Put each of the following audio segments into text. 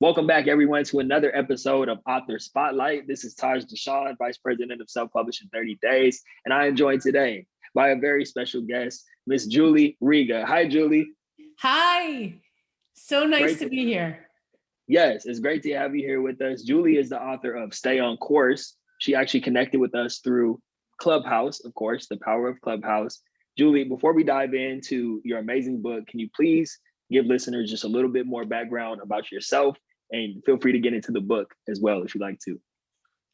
Welcome back, everyone, to another episode of Author Spotlight. This is Taj Dashaun, Vice President of Self-Publishing 30 Days, and I am joined today by a very special guest, Miss Julie Riga. Hi, Julie. Hi. So nice to be here. Yes, it's great to have you here with us. Julie is the author of Stay on Course. She actually connected with us through Clubhouse, of course, the power of Clubhouse. Julie, before we dive into your amazing book, can you please give listeners just a little bit more background about yourself? And feel free to get into the book as well if you'd like to.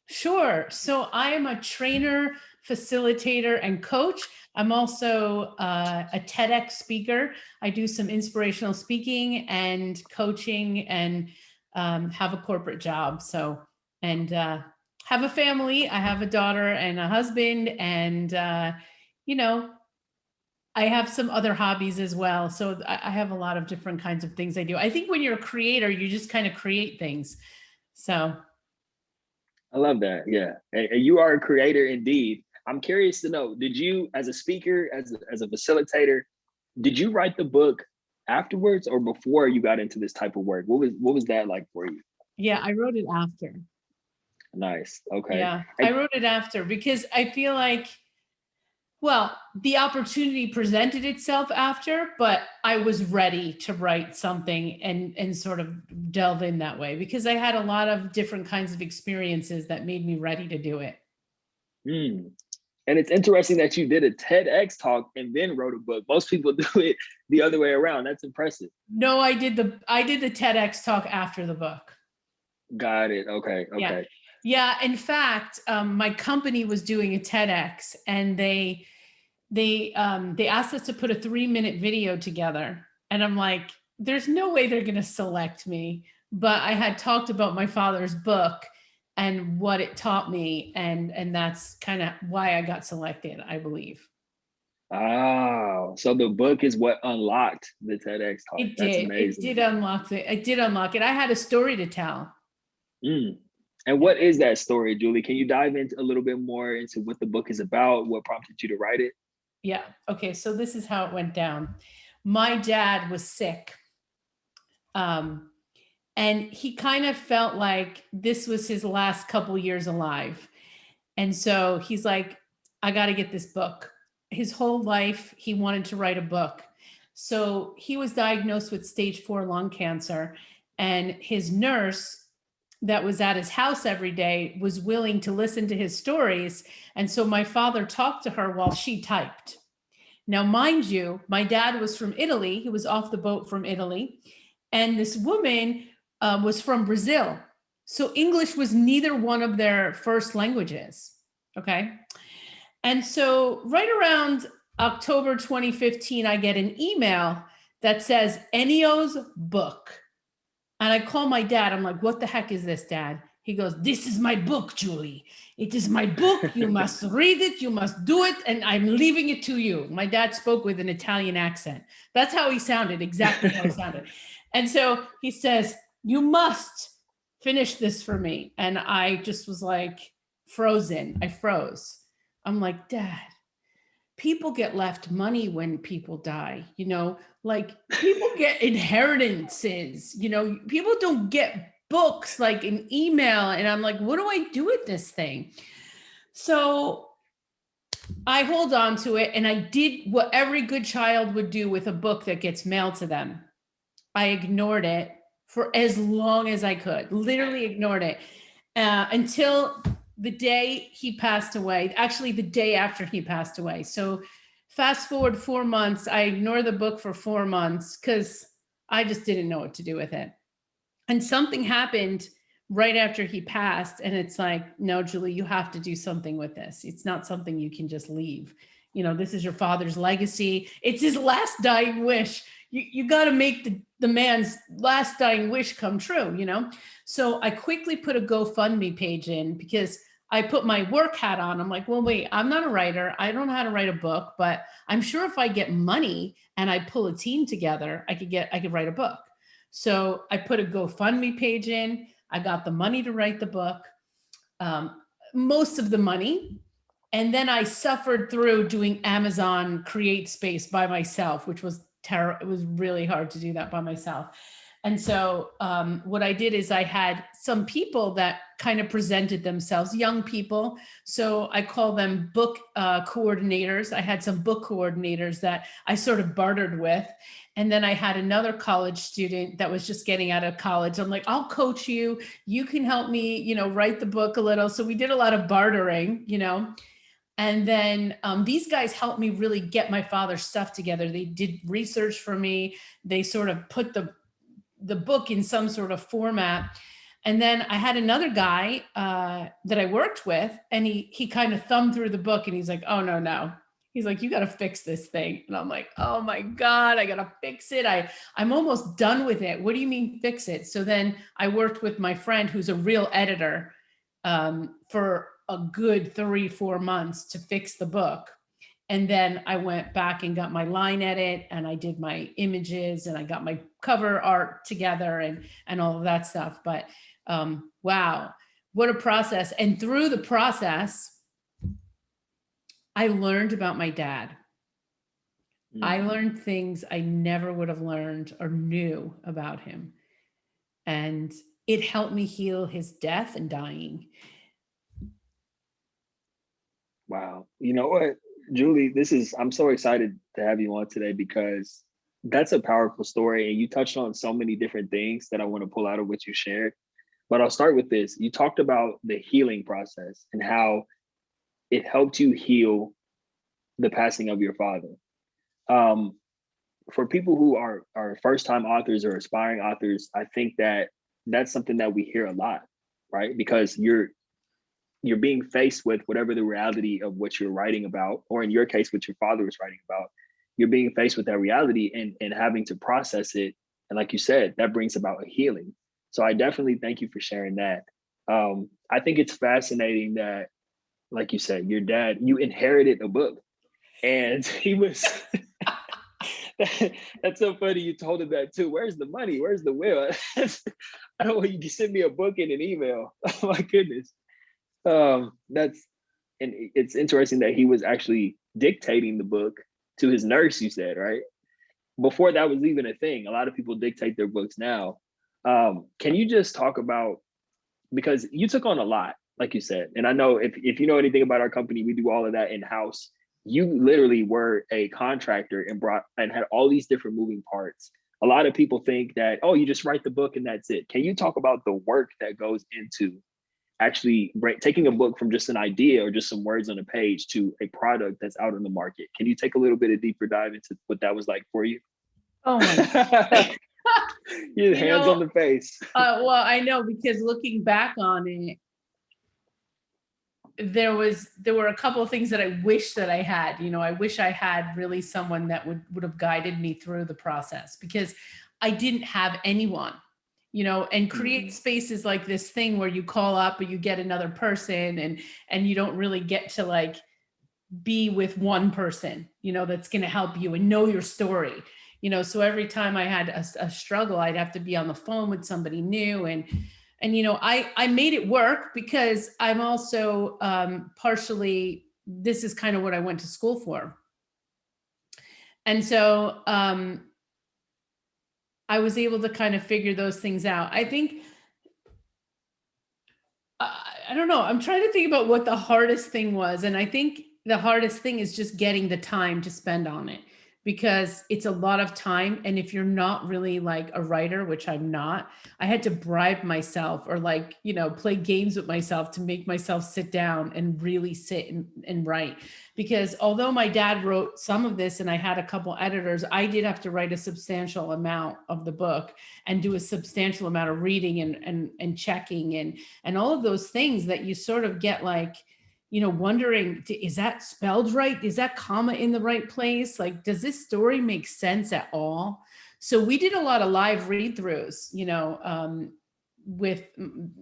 Sure. So I am a trainer, facilitator, and coach. I'm also a TEDx speaker. I do some inspirational speaking and coaching and have a corporate job. Have a family. I have a daughter and a husband, and I have some other hobbies as well. So I have a lot of different kinds of things I do. I think when you're a creator, you just kind of create things. So. I love that. Yeah. And you are a creator indeed. I'm curious to know, did you, as a speaker, as a facilitator, did you write the book afterwards or before you got into this type of work? What was that like for you? Yeah, I wrote it after. Nice. Okay. Yeah, I wrote it after because I feel like, well, the opportunity presented itself after, but I was ready to write something and sort of delve in that way because I had a lot of different kinds of experiences that made me ready to do it. And it's interesting that you did a TEDx talk and then wrote a book. Most people do it the other way around. That's impressive. No, I did the TEDx talk after the book. Got it. Okay. Yeah. In fact, my company was doing a TEDx, and they asked us to put a 3-minute video together. And I'm like, there's no way they're going to select me. But I had talked about my father's book and what it taught me. And that's kind of why I got selected, I believe. Oh, so the book is what unlocked the TEDx talk. That's amazing. It did unlock it. I had a story to tell. And what is that story, Julie? Can you dive into a little bit more into what the book is about? What prompted you to write it? Yeah. Okay. So this is how it went down. My dad was sick. And he kind of felt like this was his last couple years alive. And so he's like, I got to get this book. His whole life, he wanted to write a book. So he was diagnosed with stage 4 lung cancer, and his nurse that was at his house every day was willing to listen to his stories. And so my father talked to her while she typed. Now, mind you, my dad was from Italy. He was off the boat from Italy. And this woman was from Brazil. So English was neither one of their first languages. Okay. And so right around October 2015, I get an email that says Ennio's book. And I call my dad. I'm like, what the heck is this, Dad? He goes, this is my book, Julie. It is my book. You must read it. You must do it. And I'm leaving it to you. My dad spoke with an Italian accent. That's how he sounded, exactly how he sounded. And so he says, you must finish this for me. And I just was like frozen. I froze. I'm like, Dad, people get left money when people die, like people get inheritances, people don't get books like an email. And I'm like, what do I do with this thing? So I hold on to it, and I did what every good child would do with a book that gets mailed to them. I ignored it for as long as I could, literally ignored it until the day he passed away, actually the day after he passed away. So fast forward 4 months, I ignored the book for 4 months because I just didn't know what to do with it. And something happened right after he passed. And it's like, no, Julie, you have to do something with this. It's not something you can just leave. This is your father's legacy. It's his last dying wish. You got to make the man's last dying wish come true, So I quickly put a GoFundMe page in because I put my work hat on. I'm like, well, wait, I'm not a writer. I don't know how to write a book, but I'm sure if I get money and I pull a team together, I could write a book. So I put a GoFundMe page in. I got the money to write the book, most of the money. And then I suffered through doing Amazon Create Space by myself, which was terrible. It was really hard to do that by myself. And so what I did is I had some people that kind of presented themselves, young people. So I call them book coordinators. I had some book coordinators that I sort of bartered with. And then I had another college student that was just getting out of college. I'm like, I'll coach you. You can help me, you know, write the book a little. So we did a lot of bartering, you know. And then these guys helped me really get my father's stuff together. They did research for me. They sort of put the book in some sort of format. And then I had another guy that I worked with, and he kind of thumbed through the book, and he's like, oh, no. He's like, you got to fix this thing. And I'm like, oh my God, I got to fix it. I'm almost done with it. What do you mean fix it? So then I worked with my friend who's a real editor for a good 3-4 months to fix the book. And then I went back and got my line edit, and I did my images, and I got my cover art together and all of that stuff. But wow, what a process. And through the process, I learned about my dad. I learned things I never would have learned or knew about him. And it helped me heal his death and dying. Wow. You know what, Julie, I'm so excited to have you on today because that's a powerful story. And you touched on so many different things that I want to pull out of what you shared. But I'll start with this. You talked about the healing process and how it helped you heal the passing of your father. For people who are first-time authors or aspiring authors, I think that that's something that we hear a lot, right? Because you're being faced with whatever the reality of what you're writing about, or in your case, what your father was writing about, you're being faced with that reality and having to process it. And like you said, that brings about a healing. So I definitely thank you for sharing that. I think it's fascinating that, like you said, your dad, you inherited a book, and he was, that's so funny. You told him that too. Where's the money? Where's the will? I don't want you to send me a book in an email. Oh my goodness. And it's interesting that he was actually dictating the book to his nurse, you said, right? Before that was even a thing. A lot of people dictate their books now. Can you just talk about, because you took on a lot, like you said, and I know if you know anything about our company, we do all of that in-house. You literally were a contractor and had all these different moving parts. A lot of people think that, oh, you just write the book and that's it. Can you talk about the work that goes into actually taking a book from just an idea or just some words on a page to a product that's out in the market? Can you take a little bit of deeper dive into what that was like for you? Oh my God. Your hands on the face. Well, I know, because looking back on it, there were a couple of things that I wish that I had. You know, I wish I had really someone that would have guided me through the process, because I didn't have anyone, you know. And create spaces like this thing where you call up or you get another person, and you don't really get to like be with one person, you know, that's going to help you and know your story, you know. So every time I had a struggle, I'd have to be on the phone with somebody new, and you know, I made it work because I'm also partially, this is kind of what I went to school for. And so I was able to kind of figure those things out. I think, I don't know, I'm trying to think about what the hardest thing was. And I think the hardest thing is just getting the time to spend on it, because it's a lot of time. And if you're not really like a writer, which I'm not, I had to bribe myself or like, you know, play games with myself to make myself sit down and really sit and write. Because although my dad wrote some of this and I had a couple editors, I did have to write a substantial amount of the book and do a substantial amount of reading and checking and all of those things that you sort of get like, you know, wondering, is that spelled right? Is that comma in the right place? Like, does this story make sense at all? So we did a lot of live read-throughs, you know, with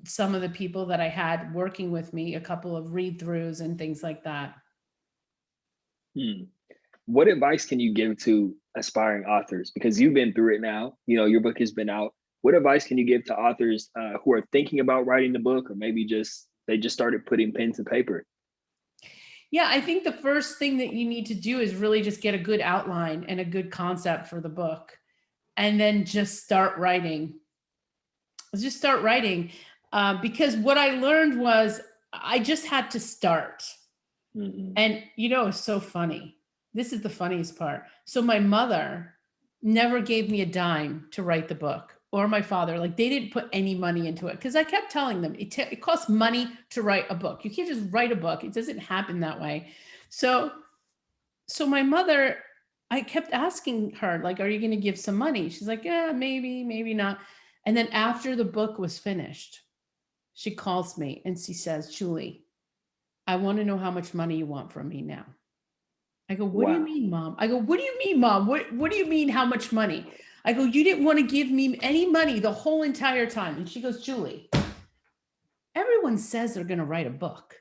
some of the people that I had working with me, a couple of read-throughs and things like that. What advice can you give to aspiring authors? Because you've been through it now, you know, your book has been out. What advice can you give to authors who are thinking about writing the book, or maybe they just started putting pen to paper? Yeah, I think the first thing that you need to do is really just get a good outline and a good concept for the book. and then just start writing. Just start writing. Because what I learned was I just had to start. Mm-hmm. And, it's so funny. This is the funniest part. So my mother never gave me a dime to write the book, or my father. Like, they didn't put any money into it, because I kept telling them it costs money to write a book. You can't just write a book. It doesn't happen that way. So my mother, I kept asking her, like, are you going to give some money? She's like, yeah, maybe, maybe not. And then after the book was finished, she calls me and she says, Julie, I want to know how much money you want from me now. I go, what do you Wow. mean, Mom? I go, what do you mean, Mom? What do you mean, how much money? I go, you didn't want to give me any money the whole entire time. And she goes, Julie, everyone says they're going to write a book.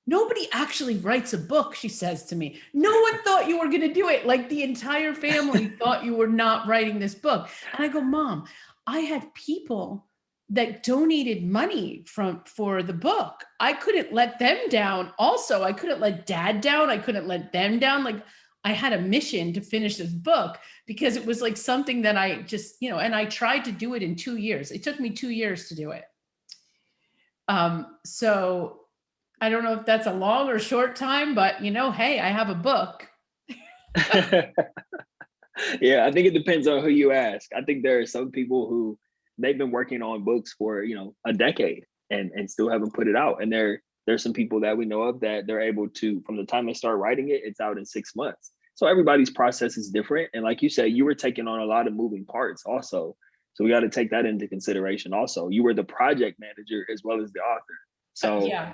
Nobody actually writes a book, she says to me. No one thought you were going to do it. Like, the entire family thought you were not writing this book. And I go, Mom, I had people that donated money for the book. I couldn't let them down. Also, I couldn't let Dad down. I couldn't let them down. Like, I had a mission to finish this book, because it was like something that I just, and I tried to do it in 2 years. It took me 2 years to do it. So I don't know if that's a long or short time, but hey, I have a book. Yeah, I think it depends on who you ask. I think there are some people who they've been working on books for, a decade and still haven't put it out. And there's some people that we know of that they're able to, from the time they start writing it, it's out in 6 months. So everybody's process is different. And like you said, you were taking on a lot of moving parts also. So we got to take that into consideration also. You were the project manager as well as the author. So Yeah.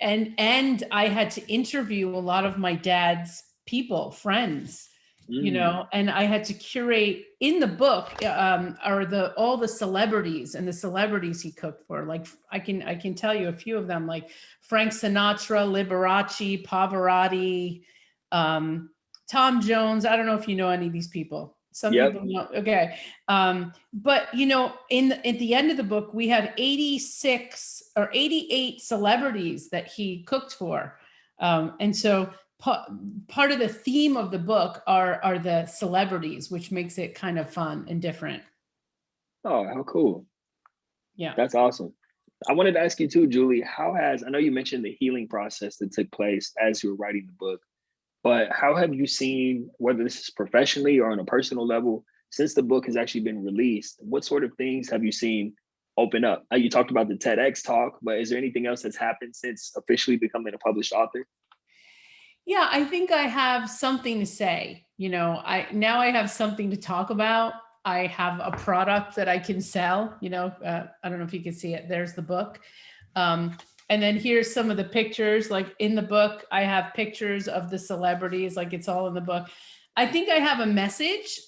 And I had to interview a lot of my dad's people, friends, and I had to curate in the book, are all the celebrities and the celebrities he cooked for. Like, I can tell you a few of them, like Frank Sinatra, Liberace, Pavarotti, Tom Jones. I don't know if you know any of these people. Some Yep. people know. Okay. But at the end of the book, we have 86 or 88 celebrities that he cooked for. And so part of the theme of the book are the celebrities, which makes it kind of fun and different. Oh, how cool. Yeah. That's awesome. I wanted to ask you too, Julie, I know you mentioned the healing process that took place as you were writing the book, but how have you seen, whether this is professionally or on a personal level, since the book has actually been released, what sort of things have you seen open up? You talked about the TEDx talk, but is there anything else that's happened since officially becoming a published author? Yeah, I think I have something to say. I have something to talk about. I have a product that I can sell. I don't know if you can see it. There's the book. And then here's some of the pictures. Like, in the book, I have pictures of the celebrities. Like, it's all in the book. I think I have a message.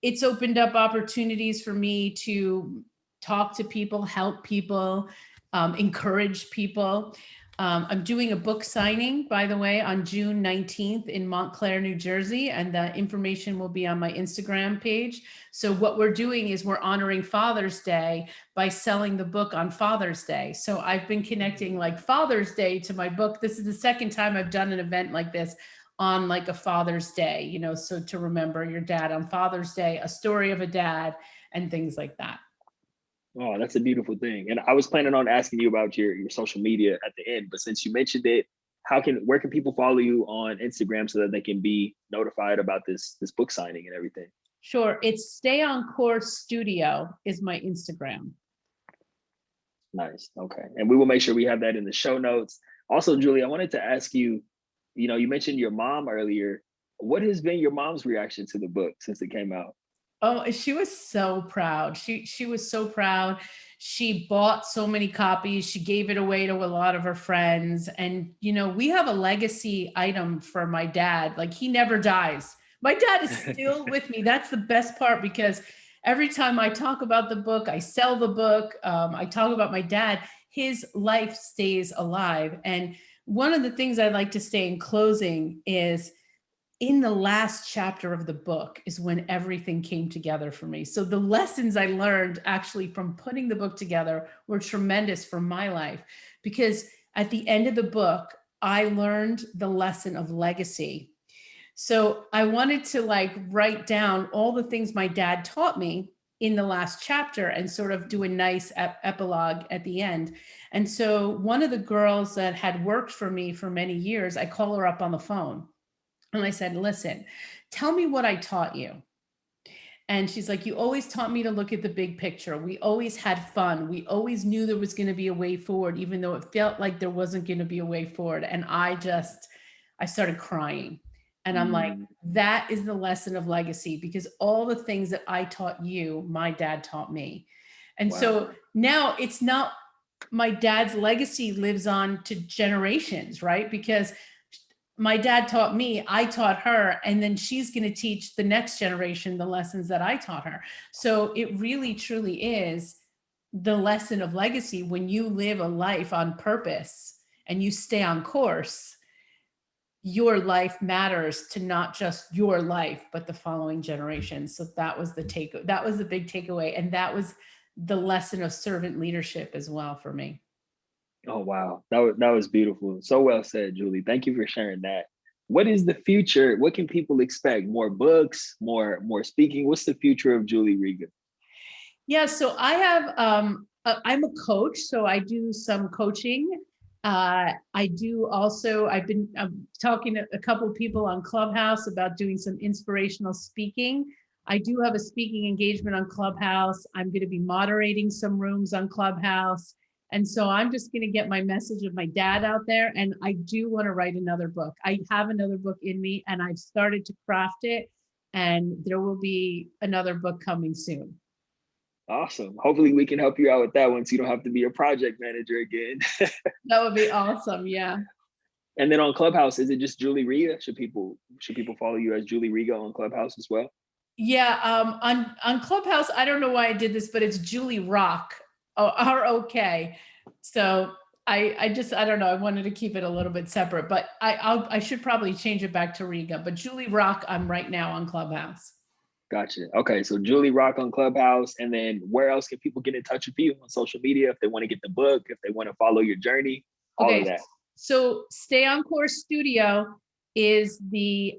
It's opened up opportunities for me to talk to people, help people, encourage people. I'm doing a book signing, by the way, on June 19th in Montclair, New Jersey, and the information will be on my Instagram page. So what we're doing is we're honoring Father's Day by selling the book on Father's Day. So I've been connecting like Father's Day to my book. This is the second time I've done an event like this on like a Father's Day, so to remember your dad on Father's Day, a story of a dad, and things like that. Oh, that's a beautiful thing. And I was planning on asking you about your social media at the end, but since you mentioned it, where can people follow you on Instagram so that they can be notified about this book signing and everything? Sure. It's Stay on Course Studio is my Instagram. Nice. Okay. And we will make sure we have that in the show notes. Also, Julie, I wanted to ask you, you mentioned your mom earlier. What has been your mom's reaction to the book since it came out? Oh, she was so proud. She was so proud. She bought so many copies. She gave it away to a lot of her friends. And, we have a legacy item for my dad. Like, he never dies. My dad is still with me. That's the best part, because every time I talk about the book, I sell the book, I talk about my dad, his life stays alive. And one of the things I'd like to say in closing is, in the last chapter of the book is when everything came together for me. So the lessons I learned actually from putting the book together were tremendous for my life, because at the end of the book, I learned the lesson of legacy. So I wanted to like write down all the things my dad taught me in the last chapter and sort of do a nice epilogue at the end. And so one of the girls that had worked for me for many years, I call her up on the phone and I said, listen, tell me what I taught you. And she's like, you always taught me to look at the big picture. We always had fun. We always knew there was going to be a way forward, even though it felt like there wasn't going to be a way forward. And I started crying. And I'm like, that is the lesson of legacy, because all the things that I taught you, my dad taught me. And so now it's not, my dad's legacy lives on to generations, right? Because my dad taught me, I taught her, and then she's going to teach the next generation the lessons that I taught her. So it really, truly is the lesson of legacy. When you live a life on purpose and you stay on course, your life matters to not just your life, but the following generations. So that was the big takeaway. And that was the lesson of servant leadership as well for me. Oh, wow. That was beautiful. So well said, Julie. Thank you for sharing that. What is the future? What can people expect? More books, more speaking? What's the future of Julie Riga? Yeah, so I have, I'm a coach, so I do some coaching. I do also, I've been talking to a couple of people on Clubhouse about doing some inspirational speaking. I do have a speaking engagement on Clubhouse. I'm going to be moderating some rooms on Clubhouse. And so I'm just going to get my message of my dad out there. And I do want to write another book. I have another book in me and I've started to craft it. And there will be another book coming soon. Awesome. Hopefully we can help you out with that one so you don't have to be a project manager again. That would be awesome. Yeah. And then on Clubhouse, is it just Julie Riga? Should people follow you as Julie Riga on Clubhouse as well? Yeah. On Clubhouse, I don't know why I did this, but it's Julie Rock. R-O-K. So I don't know. I wanted to keep it a little bit separate, but I should probably change it back to Riga. But Julie Rock, I'm right now on Clubhouse. Gotcha. Okay, so Julie Rock on Clubhouse, and then where else can people get in touch with you on social media if they want to get the book, if they want to follow your journey, all of that? So Stay on Course Studio is the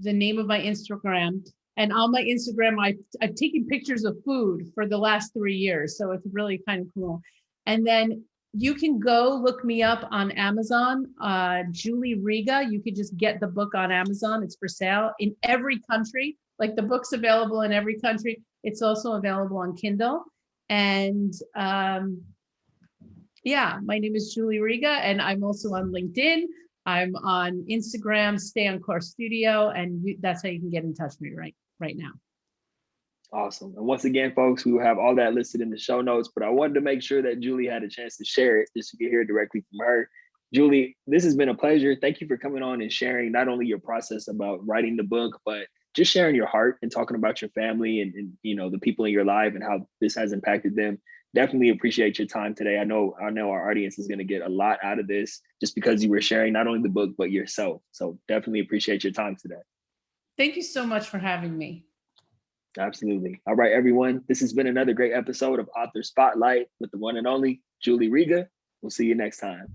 name of my Instagram. And on my Instagram, I've taken pictures of food for the last 3 years. So it's really kind of cool. And then you can go look me up on Amazon, Julie Riga. You could just get the book on Amazon. It's for sale in every country. Like the book's available in every country. It's also available on Kindle. And yeah, my name is Julie Riga, and I'm also on LinkedIn. I'm on Instagram, Stay on Course Studio, and that's how you can get in touch with me right now. Awesome. And once again, folks, we will have all that listed in the show notes, but I wanted to make sure that Julie had a chance to share it just so you can hear directly from her. Julie, this has been a pleasure. Thank you for coming on and sharing not only your process about writing the book, but just sharing your heart and talking about your family and you know the people in your life and how this has impacted them. Definitely appreciate your time today. I know our audience is going to get a lot out of this just because you were sharing not only the book, but yourself. So definitely appreciate your time today. Thank you so much for having me. Absolutely. All right, everyone. This has been another great episode of Author Spotlight with the one and only Julie Riga. We'll see you next time.